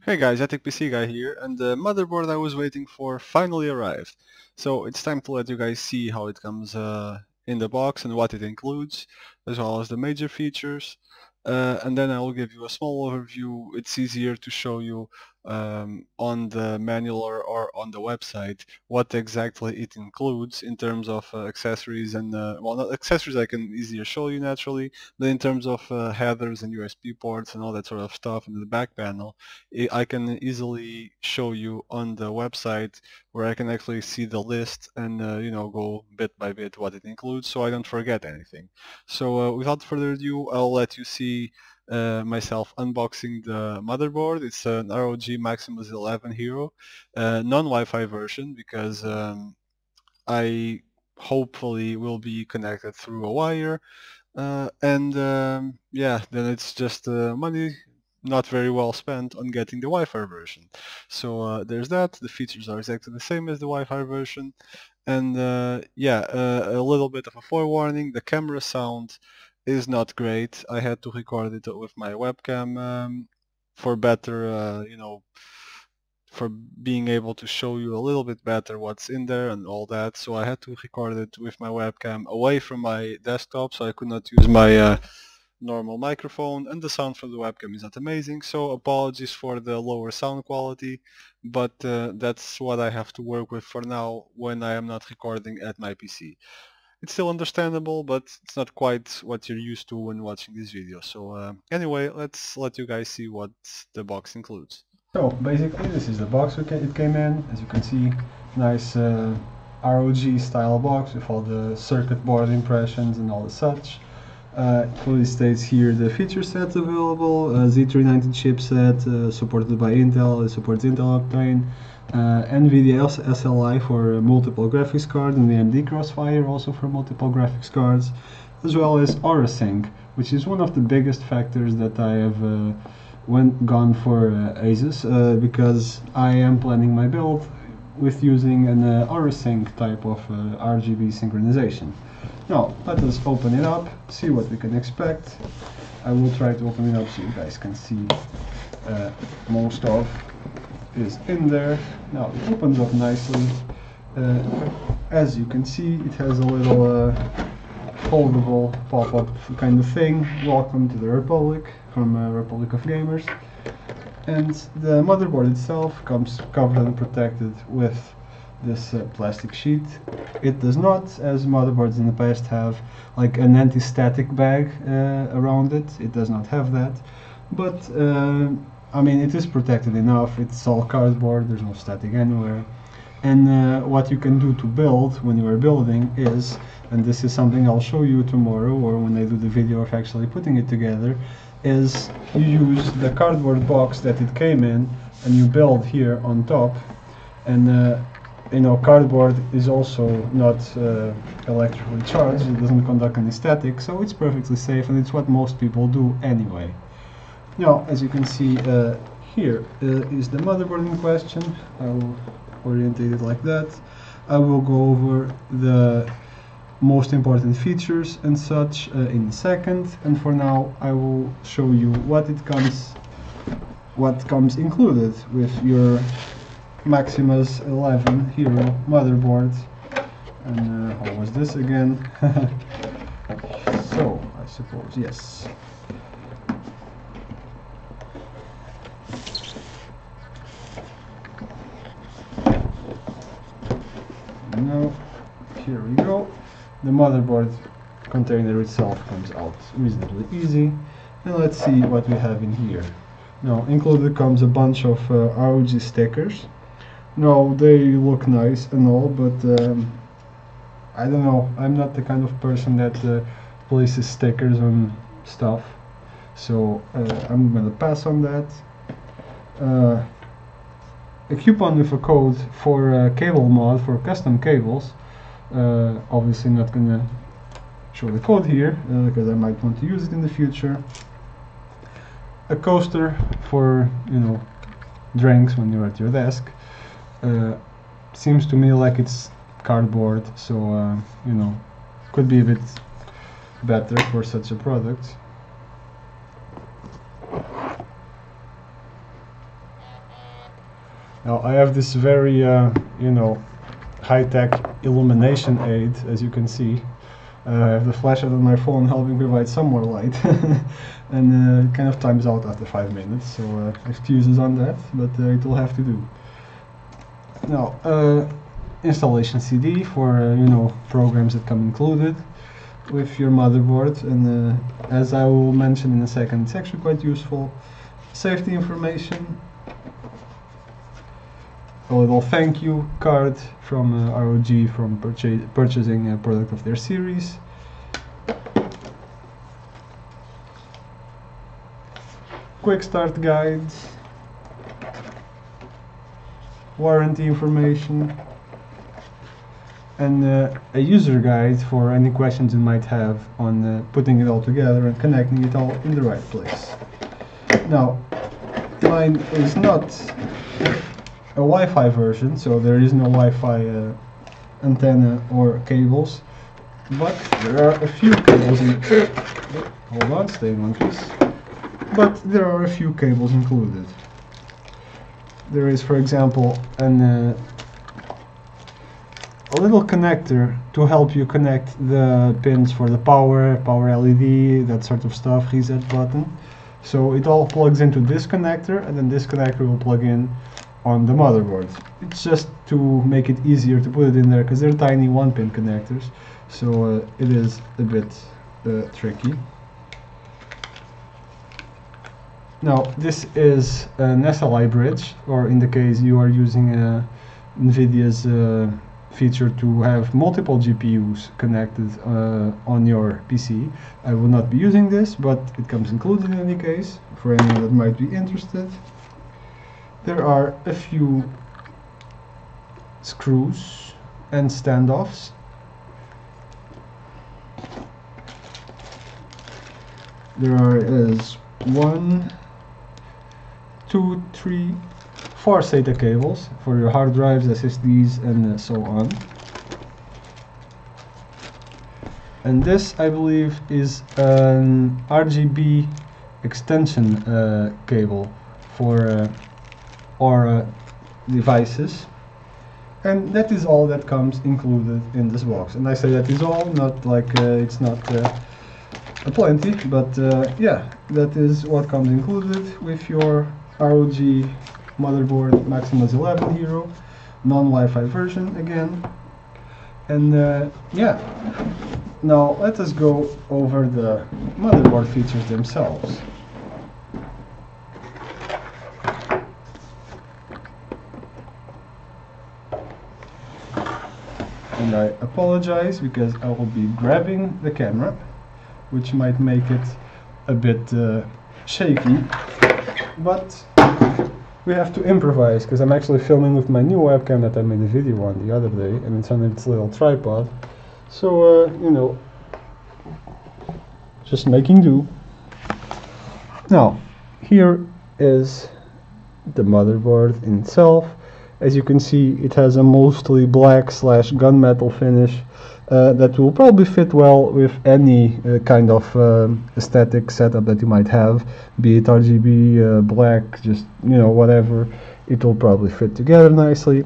Hey guys, APC Guy here, and the motherboard I was waiting for finally arrived. So it's time to let you guys see how it comes in the box and what it includes, as well as the major features. And then I will give you a small overview. It's easier to show you on the manual or on the website what exactly it includes in terms of accessories and, well, not accessories I can easier show you naturally, but in terms of headers and USB ports and all that sort of stuff in the back panel. I can easily show you on the website where I can actually see the list and go bit by bit what it includes so I don't forget anything. So without further ado, I'll let you see myself unboxing the motherboard. It's an ROG Maximus XI Hero, non-Wi-Fi version because I hopefully will be connected through a wire. Yeah, then it's just money not very well spent on getting the Wi-Fi version. So there's that. The features are exactly the same as the Wi-Fi version. And yeah, a little bit of a forewarning, the camera sound is not great. I had to record it with my webcam for better, for being able to show you a little bit better what's in there and all that. So I had to record it with my webcam away from my desktop, so I could not use my normal microphone, and the sound from the webcam is not amazing, so apologies for the lower sound quality, but that's what I have to work with for now when I am not recording at my PC. It's still understandable, but it's not quite what you're used to when watching this video. So anyway, let's let you guys see what the box includes. So basically this is the box it came in. As you can see, nice ROG style box with all the circuit board impressions and all the such. It fully states here the feature sets available, Z390 chipset supported by Intel, it supports Intel Optane, NVIDIA SLI for multiple graphics cards, and the AMD Crossfire also for multiple graphics cards, as well as Aura Sync, which is one of the biggest factors that I have gone for Asus, because I am planning my build with using an Aura Sync type of RGB synchronization. Now, let us open it up, see what we can expect. I will try to open it up so you guys can see most of is in there. Now, it opens up nicely. As you can see, it has a little foldable pop-up kind of thing. Welcome to the Republic, from Republic of Gamers. And the motherboard itself comes covered and protected with this plastic sheet. It does not, as motherboards in the past have, like an anti-static bag around it. It does not have that, but I mean, it is protected enough. It's all cardboard, there's no static anywhere. And what you can do to build when you are building is, and this is something I'll show you tomorrow or when I do the video of actually putting it together, is you use the cardboard box that it came in and you build here on top. And you know, cardboard is also not electrically charged, it doesn't conduct any static, so it's perfectly safe, and it's what most people do anyway. Now, as you can see, here is the motherboard in question. I will orientate it like that. I will go over the most important features and such in a second, and for now I will show you what comes included with your Maximus XI Hero motherboard. And how was this again? So, I suppose, yes. Now, here we go. The motherboard container itself comes out reasonably easy. And let's see what we have in here. Now, included comes a bunch of ROG stickers. No, they look nice and all, but I don't know. I'm not the kind of person that places stickers on stuff, so I'm gonna pass on that. A coupon with a code for cable mod for custom cables. Obviously not gonna show the code here because I might want to use it in the future. A coaster for, you know, drinks when you're at your desk. Seems to me like it's cardboard, so you know, could be a bit better for such a product. Now I have this very, you know, high-tech illumination aid, as you can see. I have the flashlight on my phone helping provide some more light, and it kind of times out after 5 minutes, so excuses on that, but it will have to do. Now, installation CD for you know, programs that come included with your motherboard, and as I will mention in a second, it's actually quite useful. Safety information, a little thank you card from ROG from purchasing a product of their series. Quick start guides, warranty information, and a user guide for any questions you might have on putting it all together and connecting it all in the right place. Now, mine is not a Wi-Fi version, so there is no Wi-Fi antenna or cables, but there are a few cables in hold on, stay in one piece. But there are a few cables included. There is, for example, a little connector to help you connect the pins for the power LED, that sort of stuff, reset button. So it all plugs into this connector, and then this connector will plug in on the motherboard. It's just to make it easier to put it in there, because they're tiny 1-pin connectors, so it is a bit tricky. Now, this is an SLI bridge, or in the case you are using NVIDIA's feature to have multiple GPUs connected on your PC. I will not be using this, but it comes included in any case, for anyone that might be interested. There are a few screws and standoffs. There is 1, 2, 3, 4 SATA cables for your hard drives, SSDs, and so on. And this, I believe, is an RGB extension cable for our devices. And that is all that comes included in this box. And I say that is all, not like it's not a plenty, but yeah, that is what comes included with your ROG Motherboard Maximus XI Hero, non-Wi-Fi version again. And yeah, now let us go over the motherboard features themselves. And I apologize because I will be grabbing the camera, which might make it a bit shaky, but we have to improvise, because I'm actually filming with my new webcam that I made a video on the other day, and it's on its little tripod, so you know, just making do. Now, here is the motherboard in itself. As you can see, it has a mostly black / gunmetal finish that will probably fit well with any kind of aesthetic setup that you might have, be it RGB, black, just, you know, whatever. It will probably fit together nicely.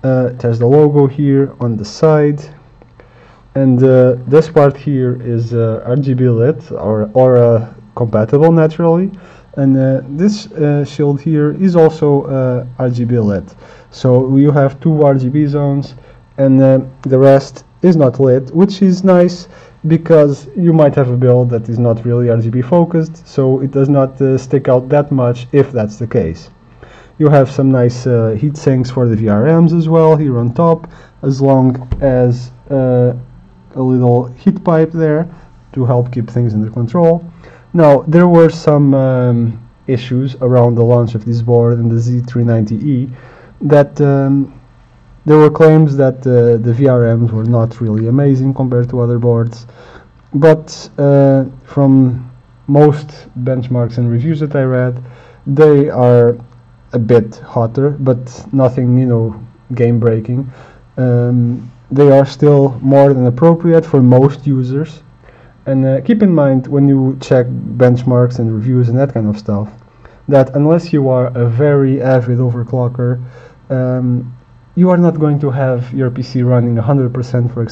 It has the logo here on the side, and this part here is RGB lit or compatible naturally, and this shield here is also RGB lit. So you have 2 RGB zones, and the rest is not lit, which is nice because you might have a build that is not really RGB focused, so it does not stick out that much if that's the case. You have some nice heat sinks for the VRMs as well here on top, as long as a little heat pipe there to help keep things under control. Now, there were some issues around the launch of this board and the Z390E, that there were claims that the VRMs were not really amazing compared to other boards, but from most benchmarks and reviews that I read, they are a bit hotter, but nothing, you know, game breaking. They are still more than appropriate for most users. And keep in mind, when you check benchmarks and reviews and that kind of stuff, that unless you are a very avid overclocker, you are not going to have your PC running 100% for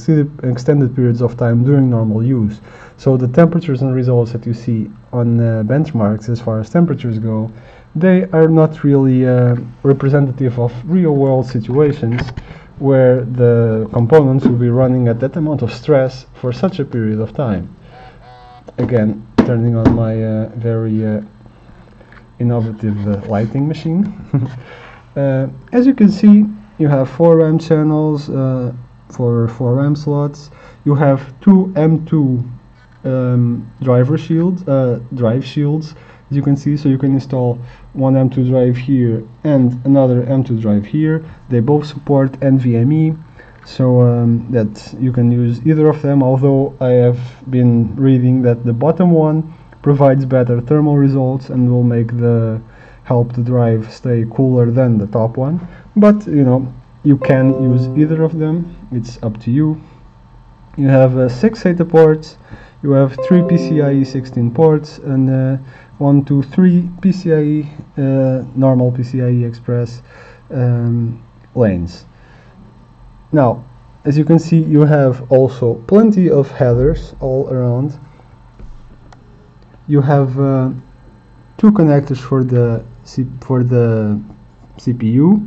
extended periods of time during normal use. So the temperatures and results that you see on benchmarks as far as temperatures go, they are not really representative of real-world situations where the components will be running at that amount of stress for such a period of time. Again, turning on my very innovative lighting machine. As you can see, you have 4 RAM channels for 4 RAM slots. You have 2 M2 drive shields, as you can see, so you can install one M2 drive here and another M2 drive here. They both support NVMe, so that you can use either of them, although I have been reading that the bottom one provides better thermal results and will help the drive stay cooler than the top one. But you know, you can use either of them, it's up to you. You have 6 SATA ports, you have 3 PCIe 16 ports, and 1, 2, 3 PCIe, normal PCIe Express lanes. Now, as you can see, you have also plenty of headers all around. You have 2 connectors for the CPU,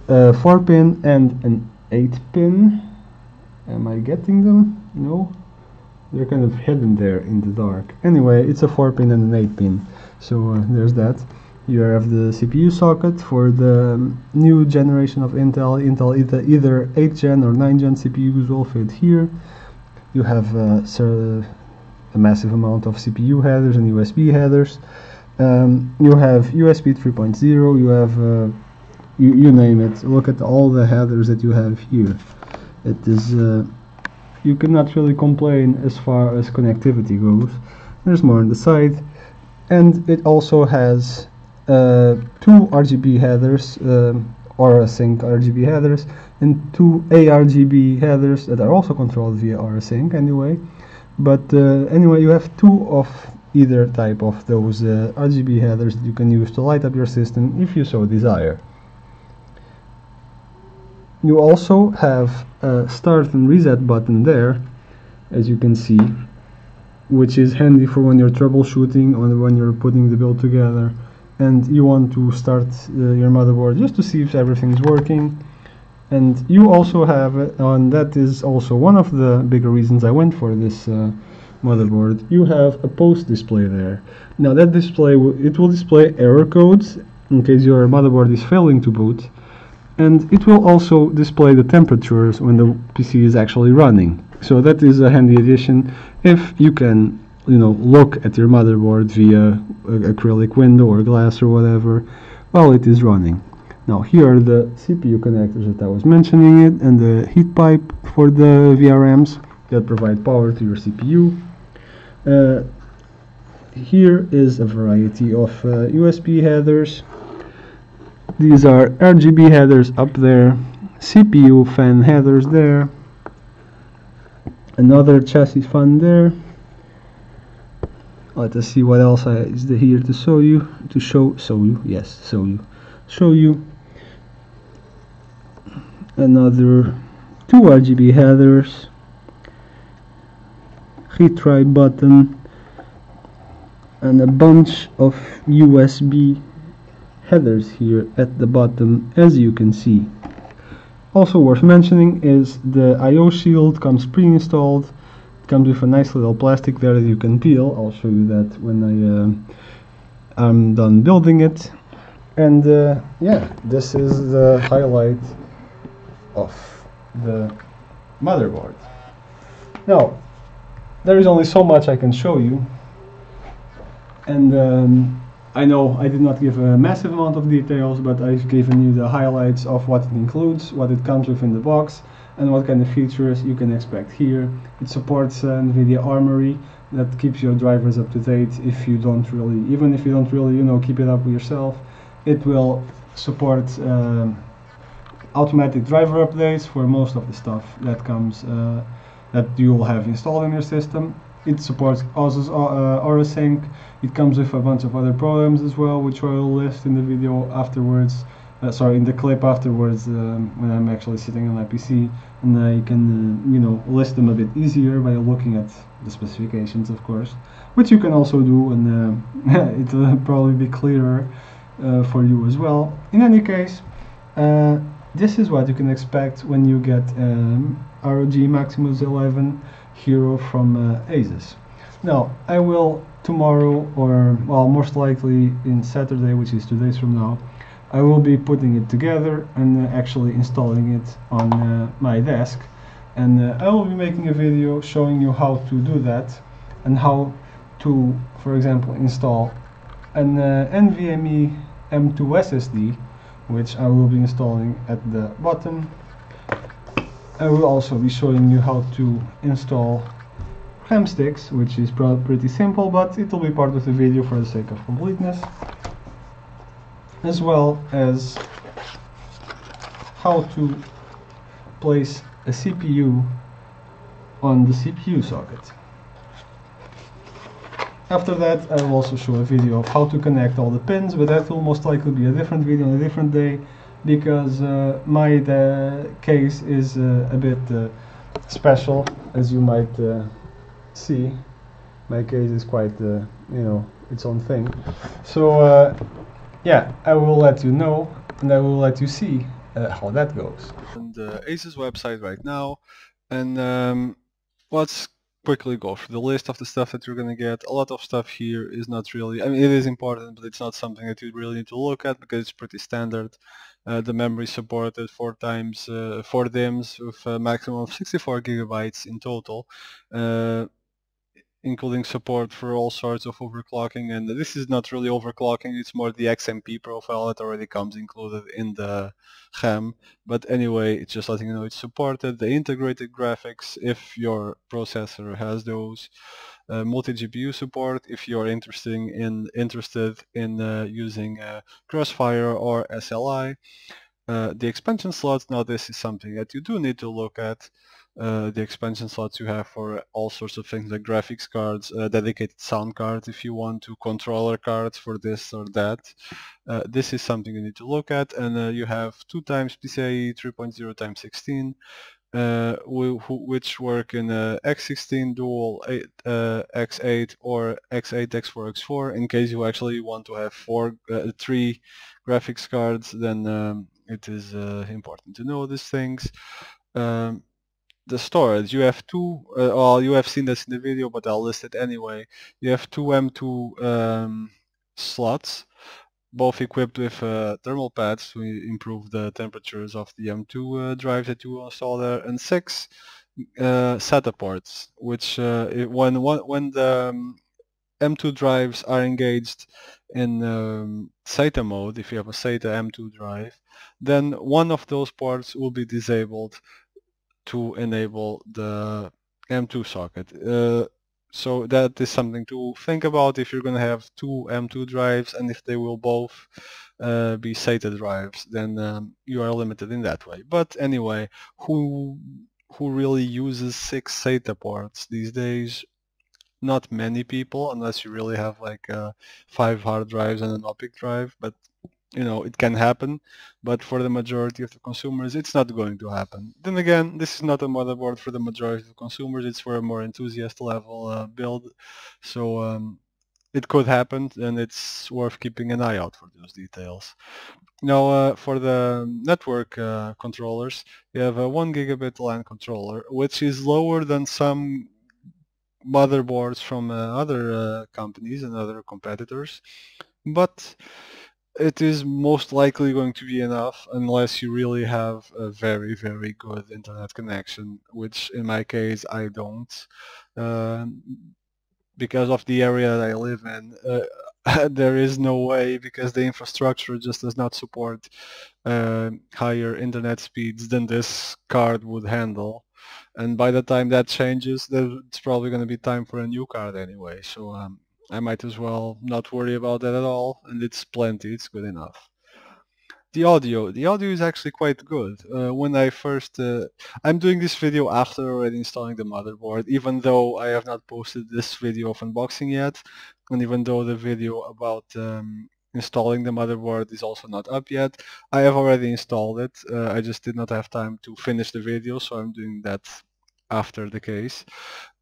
4-pin and an 8-pin. Am I getting them? No? They're kind of hidden there in the dark. Anyway, it's a 4-pin and an 8-pin. So there's that. You have the CPU socket for the new generation of Intel. Either 8th gen or 9th gen CPUs will fit here. You have a massive amount of CPU headers and USB headers. You have USB 3.0. You have you name it. Look at all the headers that you have here. It is you cannot really complain as far as connectivity goes. There's more on the side, and it also has 2 RGB headers, Aura Sync RGB headers, and 2 ARGB headers that are also controlled via Aura Sync anyway. But anyway, you have 2 of either type of those RGB headers that you can use to light up your system if you so desire. You also have a start and reset button there, as you can see, which is handy for when you're troubleshooting or when you're putting the build together and you want to start your motherboard just to see if everything's working. And you also have, and that is also one of the bigger reasons I went for this motherboard, you have a post display there. Now that display, it will display error codes in case your motherboard is failing to boot, and it will also display the temperatures when the PC is actually running. So that is a handy addition if you can, you know, look at your motherboard via an acrylic window or glass or whatever while it is running. Now here are the CPU connectors that I was mentioning it, and the heat pipe for the VRMs that provide power to your CPU. Here is a variety of USB headers. These are RGB headers up there, CPU fan headers there, another chassis fan there. Let us see what else is here to show you. Show you. Another 2 RGB headers, heat drive button, and a bunch of USB headers here at the bottom, as you can see. Also worth mentioning is the I/O shield comes pre-installed. It comes with a nice little plastic there that you can peel. I'll show you that when I'm done building it. And yeah, this is the highlight of the motherboard. Now, there is only so much I can show you, and I know I did not give a massive amount of details, but I've given you the highlights of what it includes, what it comes with in the box, and what kind of features you can expect here. It supports NVIDIA Armory that keeps your drivers up to date if you don't really, even if you don't really, you know, keep it up yourself. It will support automatic driver updates for most of the stuff that comes that you will have installed in your system. It supports Asus Aura Sync. It comes with a bunch of other programs as well, which I will list in the video afterwards. sorry, in the clip afterwards when I'm actually sitting on my PC, and I can you know, list them a bit easier by looking at the specifications, of course, which you can also do, and it'll probably be clearer for you as well. In any case, this is what you can expect when you get ROG Maximus XI Hero from Asus. Now, I will tomorrow, or well, most likely in Saturday, which is 2 days from now, I will be putting it together and actually installing it on my desk, and I will be making a video showing you how to do that and how to, for example, install an NVMe M2 SSD, which I will be installing at the bottom. I will also be showing you how to install RAM sticks, which is pretty simple, but it will be part of the video for the sake of completeness, as well as how to place a CPU on the CPU socket. After that, I will also show a video of how to connect all the pins, but that will most likely be a different video on a different day, because my case is a bit special, as you might see. My case is quite, you know, its own thing. So yeah, I will let you know, and I will let you see how that goes. On the Asus website right now, and let's quickly go through the list of the stuff that you're gonna get. A lot of stuff here is not really, I mean, it is important, but it's not something that you really need to look at because it's pretty standard. The memory supported 4 DIMMs with a maximum of 64 gigabytes in total, including support for all sorts of overclocking, and this is not really overclocking, it's more the XMP profile that already comes included in the RAM, but anyway, it's just letting you know it's supported. The integrated graphics, if your processor has those, multi-GPU support if you're interested in using Crossfire or SLI. The expansion slots, now this is something that you do need to look at. The expansion slots you have for all sorts of things like graphics cards, dedicated sound cards if you want to, controller cards for this or that. This is something you need to look at, and you have 2 times PCIe 3.0 times 16, which work in X16 dual X8 or X8 X4 X4. In case you actually want to have 3 graphics cards, then it is important to know these things. The storage, you have 2, well, you have seen this in the video, but I'll list it anyway. You have 2 M2 slots, both equipped with thermal pads to improve the temperatures of the M2 drive that you will install there, and 6 SATA ports, which when the M2 drives are engaged in SATA mode, if you have a SATA M2 drive, then one of those ports will be disabled to enable the M2 socket. So that is something to think about if you're going to have 2 M2 drives, and if they will both be SATA drives, then you are limited in that way. But anyway, who really uses 6 SATA ports these days? Not many people, unless you really have like 5 hard drives and an OPIC drive, but you know, it can happen, but for the majority of the consumers it's not going to happen. Then again, this is not a motherboard for the majority of the consumers, it's for a more enthusiast level build, so it could happen, and it's worth keeping an eye out for those details. Now for the network controllers, you have a 1 gigabit LAN controller, which is lower than some motherboards from other companies and other competitors, but it is most likely going to be enough unless you really have a very, very good internet connection, which in my case I don't, because of the area that I live in. There is no way, because the infrastructure just does not support higher internet speeds than this card would handle. And by the time that changes, it's probably going to be time for a new card anyway. So I might as well not worry about that at all, and it's plenty, it's good enough. The audio is actually quite good. When I first, I'm doing this video after already installing the motherboard, even though I have not posted this video of unboxing yet, and even though the video about installing the motherboard is also not up yet. I have already installed it. I just did not have time to finish the video, so I'm doing that after the case.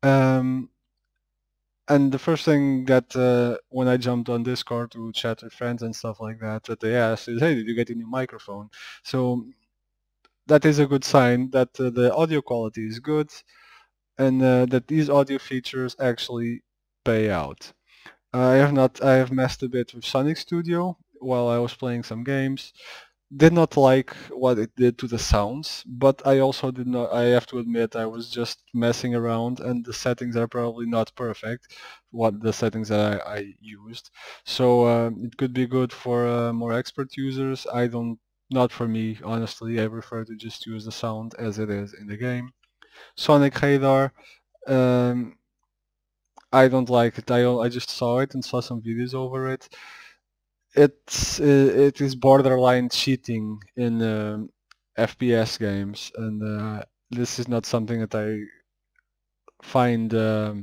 And the first thing that when I jumped on Discord to chat with friends and stuff like that, that they asked is, hey, did you get a new microphone? So that is a good sign that the audio quality is good and that these audio features actually pay out. I have messed a bit with Sonic Studio while I was playing some games. Did not like what it did to the sounds, but I also did not, I have to admit, I was just messing around and the settings are probably not perfect, what the settings that I used. So it could be good for more expert users. Not for me, honestly. I prefer to just use the sound as it is in the game. Sonic Radar, um, I don't like it. I just saw it and saw some videos over it. It is borderline cheating in FPS games, and this is not something that I find that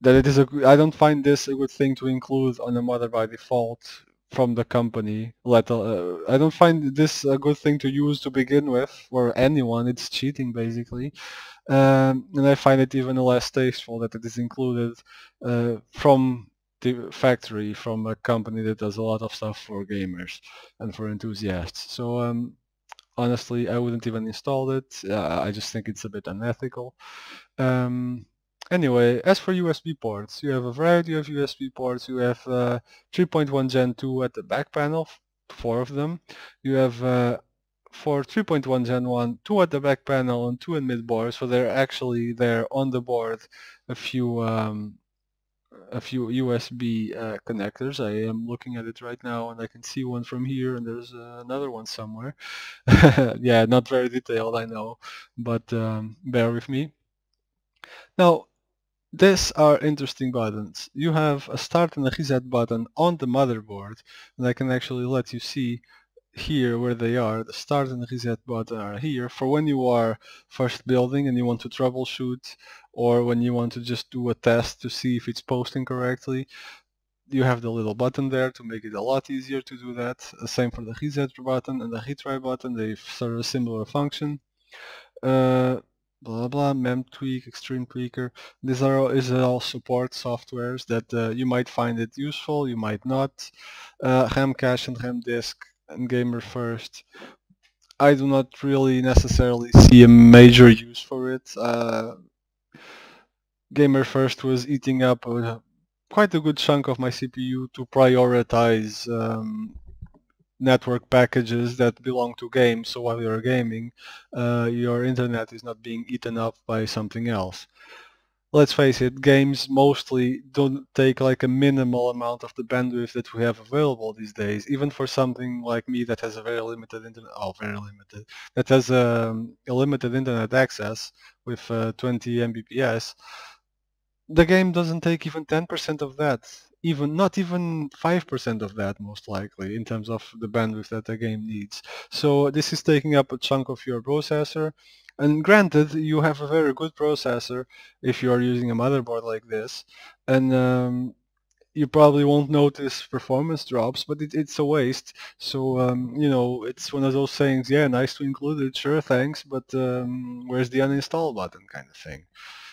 it is I don't find this a good thing to include on a mother by default from the company. I don't find this a good thing to use to begin with for anyone. It's cheating basically. And I find it even less tasteful that it is included from the factory, from a company that does a lot of stuff for gamers and for enthusiasts. So honestly, I wouldn't even install it. I just think it's a bit unethical. Anyway, as for USB ports, you have a variety of USB ports. You have 3.1 Gen 2 at the back panel, 4 of them. You have for 3.1 Gen 1, 2 at the back panel and 2 in mid-board, so they're actually there on the board a few USB connectors. I am looking at it right now and I can see one from here and there's another one somewhere. Yeah, not very detailed, I know, but bear with me. Now, these are interesting buttons. You have a start and a reset button on the motherboard, and I can actually let you see here where they are. The start and the reset button are here for when you are first building and you want to troubleshoot, or when you want to just do a test to see if it's posting correctly. You have the little button there to make it a lot easier to do that. Same for the reset button and the retry button. They serve a similar function. Blah blah, mem tweak, extreme tweaker. These are all support softwares that you might find it useful, you might not. RAM cache and RAM disk and gamer first. I do not really necessarily see a major use for it. Gamer first was eating up quite a good chunk of my CPU to prioritize network packages that belong to games, so while you're gaming, your internet is not being eaten up by something else. Let's face it, games mostly don't take like a minimal amount of the bandwidth that we have available these days, even for something like me that has a very limited internet, very limited, that has a limited internet access with 20 Mbps. The game doesn't take even 10% of that, not even 5% of that most likely in terms of the bandwidth that the game needs. So this is taking up a chunk of your processor, and granted you have a very good processor if you are using a motherboard like this, and you probably won't notice performance drops, but it's a waste. So you know, it's one of those things, yeah, nice to include it, sure, thanks, but where's the uninstall button kind of thing.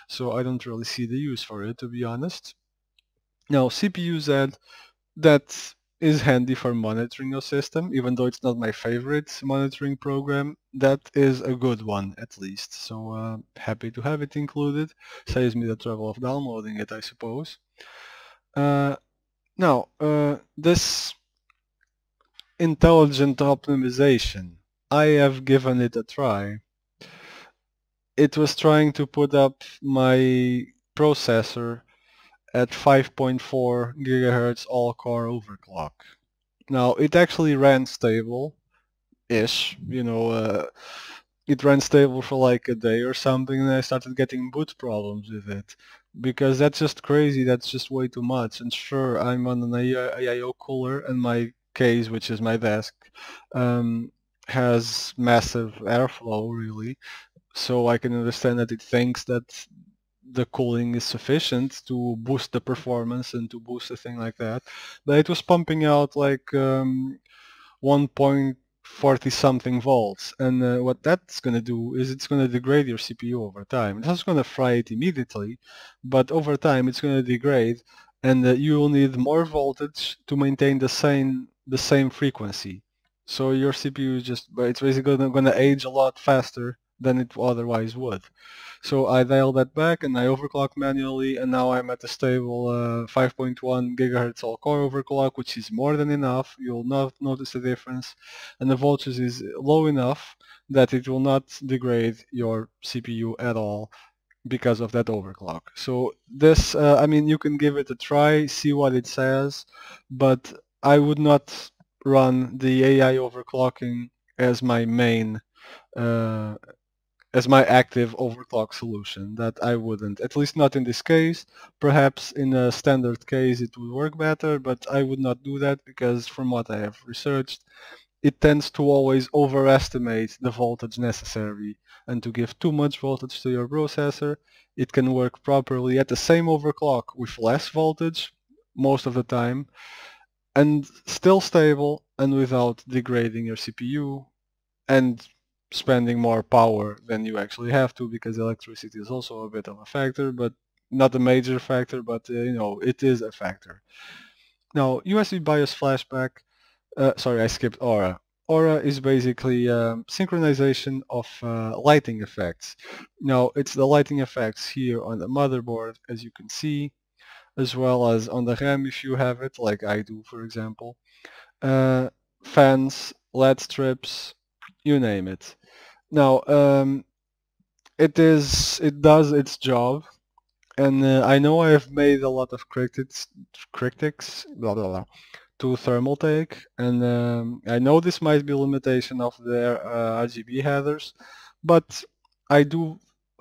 So I don't really see the use for it, to be honest. Now, CPU-Z, that is handy for monitoring your system, even though it's not my favorite monitoring program. That is a good one, at least. So happy to have it included. Saves me the trouble of downloading it, I suppose. This intelligent optimization, I have given it a try. It was trying to put up my processor at 5.4 gigahertz all-core overclock. Now, it actually ran stable-ish, you know, it ran stable for like a day or something, and I started getting boot problems with it. Because that's just crazy, that's just way too much. And sure, I'm on an AIO cooler, and my case, which is my desk, has massive airflow, really. So I can understand that it thinks that the cooling is sufficient to boost the performance and to boost a thing like that. But it was pumping out like 1.40 something volts, and what that's going to do is it's going to degrade your CPU over time. It's not going to fry it immediately, but over time it's going to degrade, and you will need more voltage to maintain the same frequency. So your CPU is just, but it's basically going to age a lot faster than it otherwise would. So I dialed that back and I overclocked manually, and now I'm at a stable 5.1 gigahertz all-core overclock, which is more than enough. You'll not notice the difference, and the voltage is low enough that it will not degrade your CPU at all because of that overclock. So this, I mean, you can give it a try, see what it says, but I would not run the AI overclocking as my main as my active overclock solution. That I wouldn't, at least not in this case. Perhaps in a standard case it would work better, but I would not do that because from what I have researched, it tends to always overestimate the voltage necessary, and to give too much voltage to your processor. It can work properly at the same overclock with less voltage most of the time, and still stable and without degrading your CPU and spending more power than you actually have to, because electricity is also a bit of a factor, but not a major factor, but you know, it is a factor. Now, USB BIOS flashback, sorry, I skipped Aura. Aura is basically synchronization of lighting effects. Now, it's the lighting effects here on the motherboard, as you can see, as well as on the RAM if you have it, like I do, for example. Fans, LED strips, you name it. Now, it does its job, and I know I have made a lot of critics, blah blah blah, to Thermaltake, and I know this might be a limitation of their RGB headers, but I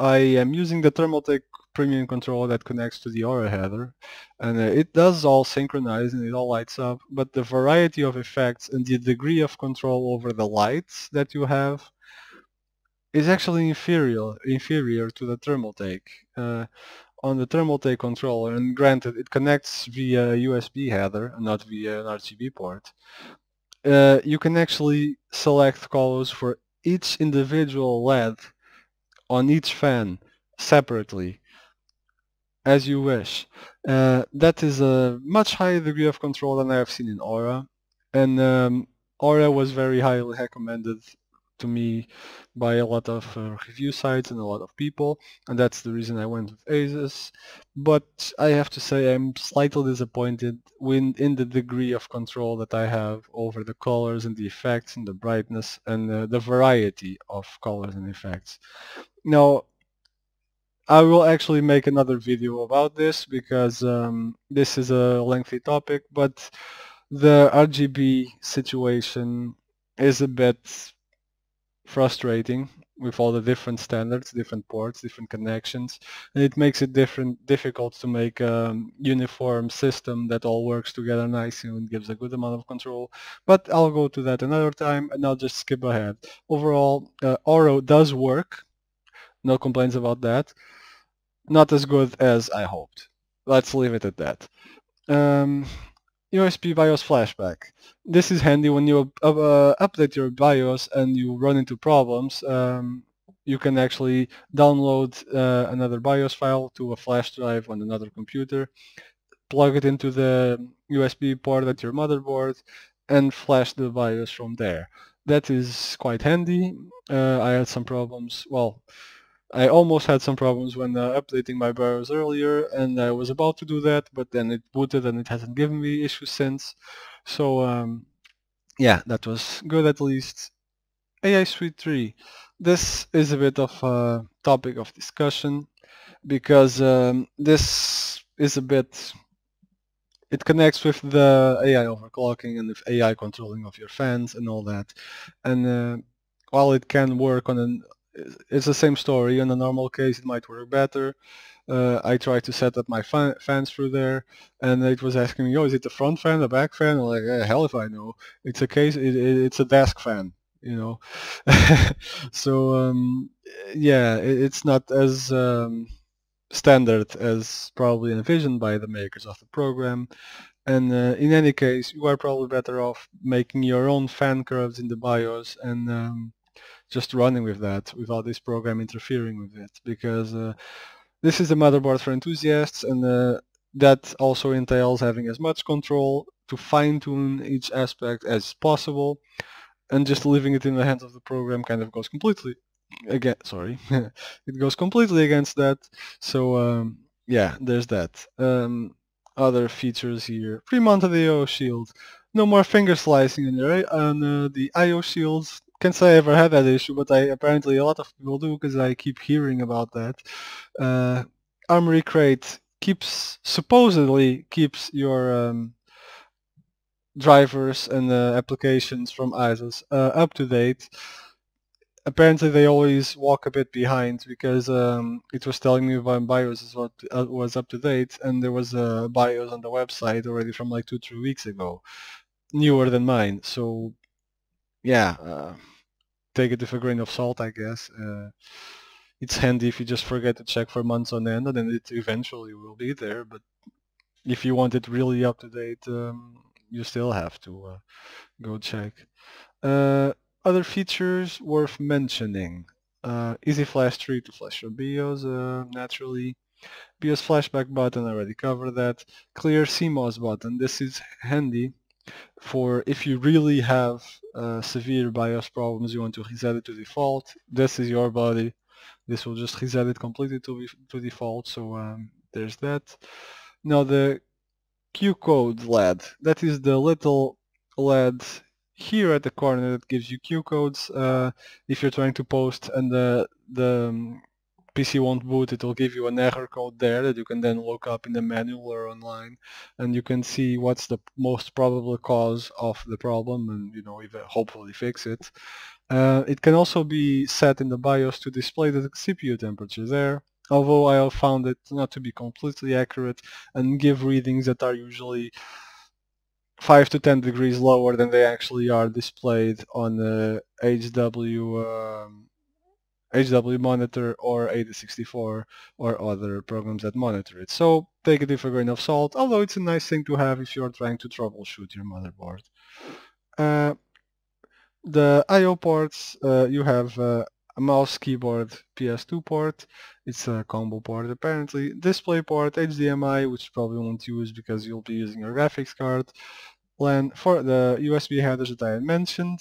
am using the Thermaltake premium controller that connects to the Aura header, and it does all synchronize and it all lights up, but the variety of effects and the degree of control over the lights that you have is actually inferior to the Thermaltake. On the Thermaltake controller, and granted it connects via a USB header and not via an RGB port, you can actually select colors for each individual LED on each fan separately as you wish. That is a much higher degree of control than I have seen in Aura, and Aura was very highly recommended to me by a lot of review sites and a lot of people, and that's the reason I went with Asus. But I have to say I'm slightly disappointed in the degree of control that I have over the colors and the effects and the brightness and the variety of colors and effects. Now, I will actually make another video about this because this is a lengthy topic, but the RGB situation is a bit frustrating with all the different standards, different ports, different connections, and it makes it difficult to make a uniform system that all works together nicely and gives a good amount of control. But I'll go to that another time, and I'll just skip ahead. Overall, Oro does work. No complaints about that. Not as good as I hoped. Let's leave it at that. USB BIOS flashback. This is handy when you update your BIOS and you run into problems. You can actually download another BIOS file to a flash drive on another computer, plug it into the USB port at your motherboard, and flash the BIOS from there. That is quite handy. I had some problems. Well, I almost had some problems when updating my BIOS earlier, and I was about to do that, but then it booted and it hasn't given me issues since. So yeah, that was good at least. AI Suite 3. This is a bit of a topic of discussion because this is a bit... It connects with the AI overclocking and with AI controlling of your fans and all that. And while it can work on an... It's the same story. In a normal case, it might work better. I tried to set up my fans through there, and it was asking me, "Oh, is it the front fan, the back fan?" I'm like, "Hell if I know. It's a case. It's a desk fan, you know." So yeah, it's not as standard as probably envisioned by the makers of the program. And in any case, you are probably better off making your own fan curves in the BIOS and just running with that without this program interfering with it, because this is a motherboard for enthusiasts, and that also entails having as much control to fine-tune each aspect as possible, and just leaving it in the hands of the program kind of goes completely it goes completely against that. So yeah, there's that. Other features here: pre-mounted IO shield. No more finger slicing on the IO shields. Can't say I ever had that issue, but apparently a lot of people do, because I keep hearing about that. Armory crate supposedly keeps your drivers and applications from Asus up to date. Apparently they always walk a bit behind, because it was telling me my BIOS is what was up to date, and there was a BIOS on the website already from like 2-3 weeks ago, newer than mine. So yeah, take it with a grain of salt, I guess. It's handy if you just forget to check for months on end, and then it eventually will be there. But if you want it really up to date, you still have to go check. Other features worth mentioning: Easy Flash 3 to flash your BIOS naturally. BIOS flashback button, I already covered that. Clear CMOS button. This is handy for if you really have severe BIOS problems, you want to reset it to default. This is your body. This will just reset it completely to default. So there's that. Now the Q code LED. That is the little LED here at the corner that gives you Q codes. If you're trying to post and the PC won't boot, it will give you an error code there that you can then look up in the manual or online, and you can see what's the most probable cause of the problem, and even hopefully fix it. It can also be set in the BIOS to display the CPU temperature there, although I have found it not to be completely accurate and give readings that are usually 5 to 10 degrees lower than they actually are displayed on the HW monitor or 8064 or other programs that monitor it. So take it with a grain of salt, although it's a nice thing to have if you're trying to troubleshoot your motherboard. The I/O ports, you have a mouse, keyboard, PS2 port. It's a combo port apparently. Display port, HDMI, which you probably won't use because you'll be using your graphics card. LAN for the USB headers that I had mentioned,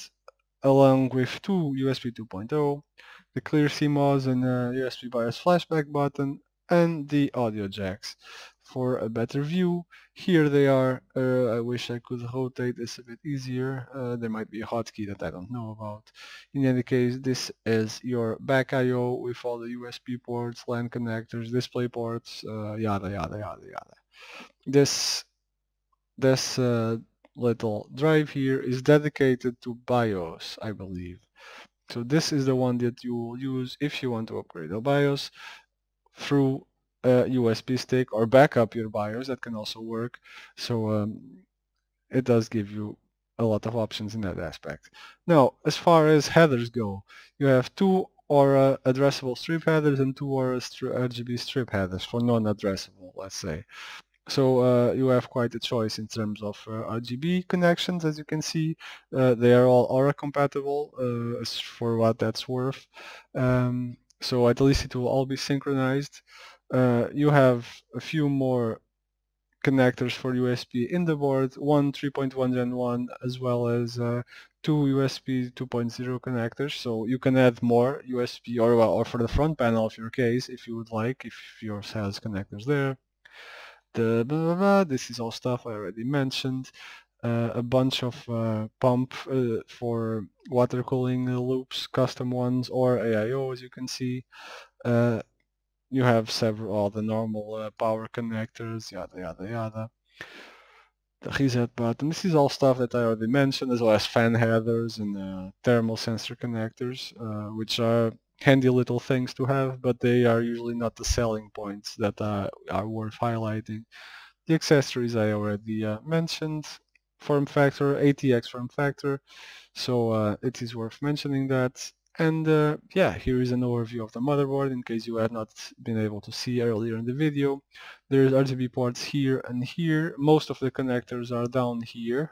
along with two USB 2.0, the clear CMOS and USB BIOS flashback button, and the audio jacks. For a better view, here they are. I wish I could rotate this a bit easier. There might be a hotkey that I don't know about. In any case, this is your back I/O with all the USB ports, LAN connectors, display ports, yada yada yada yada. This little drive here is dedicated to BIOS, I believe. So this is the one that you will use if you want to upgrade your BIOS through a USB stick or back up your BIOS. That can also work. So it does give you a lot of options in that aspect. Now, as far as headers go, you have two Aura addressable strip headers and two Aura RGB strip headers for non-addressable, let's say. So you have quite a choice in terms of RGB connections. As you can see, they are all Aura compatible, as for what that's worth. So at least it will all be synchronized. You have a few more connectors for USB in the board, one 3.1 Gen 1 as well as two USB 2.0 connectors. So you can add more USB or for the front panel of your case if you would like, if yours has connectors there. This is all stuff I already mentioned. A bunch of pump for water cooling loops, custom ones, or AIO, as you can see. You have all the normal power connectors, yada yada yada. The reset button. This is all stuff that I already mentioned, as well as fan headers and thermal sensor connectors, which are handy little things to have, but they are usually not the selling points that are worth highlighting. The accessories I already mentioned. Form factor, ATX form factor, so it is worth mentioning that. And yeah, here is an overview of the motherboard in case you have not been able to see earlier in the video. There's RGB ports here and here. Most of the connectors are down here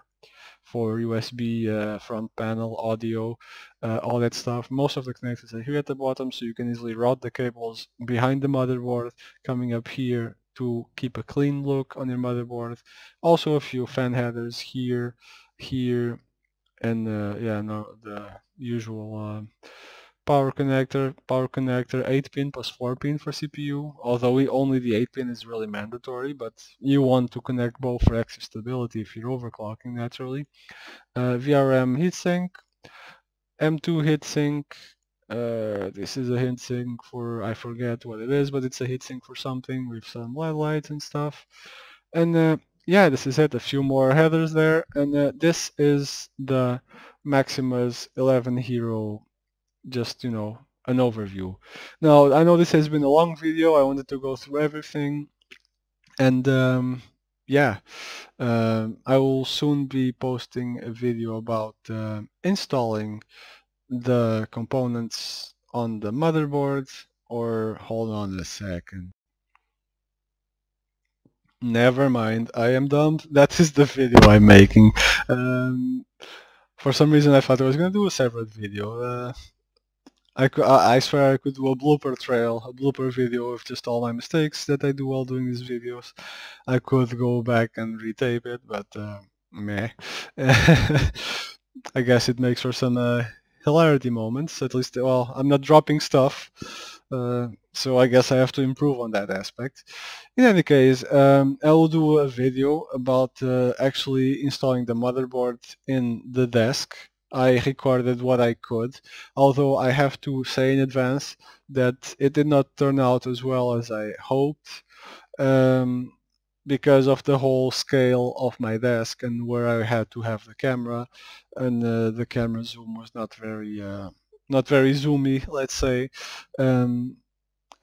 for USB, front panel, audio, all that stuff. Most of the connectors are here at the bottom, so you can easily route the cables behind the motherboard, coming up here to keep a clean look on your motherboard. Also a few fan headers here, here, and yeah, no, the usual power connector, 8-pin plus 4-pin for CPU, although only the 8-pin is really mandatory, but you want to connect both for extra stability if you're overclocking naturally. VRM heatsink, M2 heatsink, this is a heatsink for, I forget what it is, but it's a heatsink for something with some LED lights and stuff. And yeah, this is it, a few more headers there, and this is the Maximus XI Hero, just, you know, an overview. Now, I know this has been a long video, I wanted to go through everything, and yeah, I will soon be posting a video about installing the components on the motherboard, or hold on a second. Never mind, I am dumb. That is the video I'm making. For some reason I thought I was going to do a separate video. I swear I could do a blooper trail, a blooper video of just all my mistakes that I do while doing these videos. I could go back and retape it, but meh. I guess it makes for some hilarity moments, at least. Well, I'm not dropping stuff, so I guess I have to improve on that aspect. In any case, I will do a video about actually installing the motherboard in the desk. I recorded what I could, although I have to say in advance that it did not turn out as well as I hoped, because of the whole scale of my desk and where I had to have the camera, and the camera zoom was not very zoomy, let's say.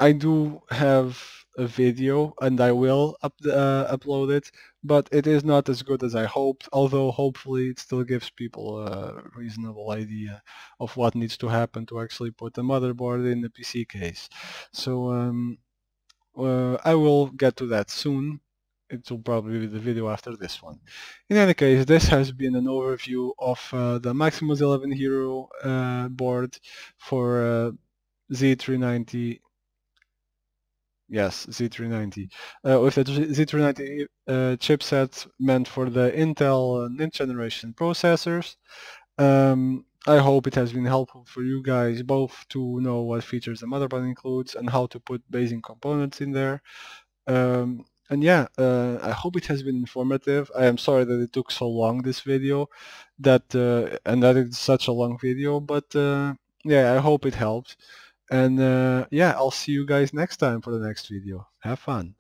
I do have a video and I will upload it, but it is not as good as I hoped, although hopefully it still gives people a reasonable idea of what needs to happen to actually put the motherboard in the PC case. So I will get to that soon. It will probably be the video after this one. In any case, this has been an overview of the Maximus XI Hero board for Z390. Yes, Z390. With the Z390 chipset meant for the Intel ninth generation processors. I hope it has been helpful for you guys both to know what features the motherboard includes and how to put basic components in there. And yeah, I hope it has been informative. I am sorry that it took so long, this video, and that it's such a long video, but yeah, I hope it helped. And yeah, I'll see you guys next time for the next video. Have fun.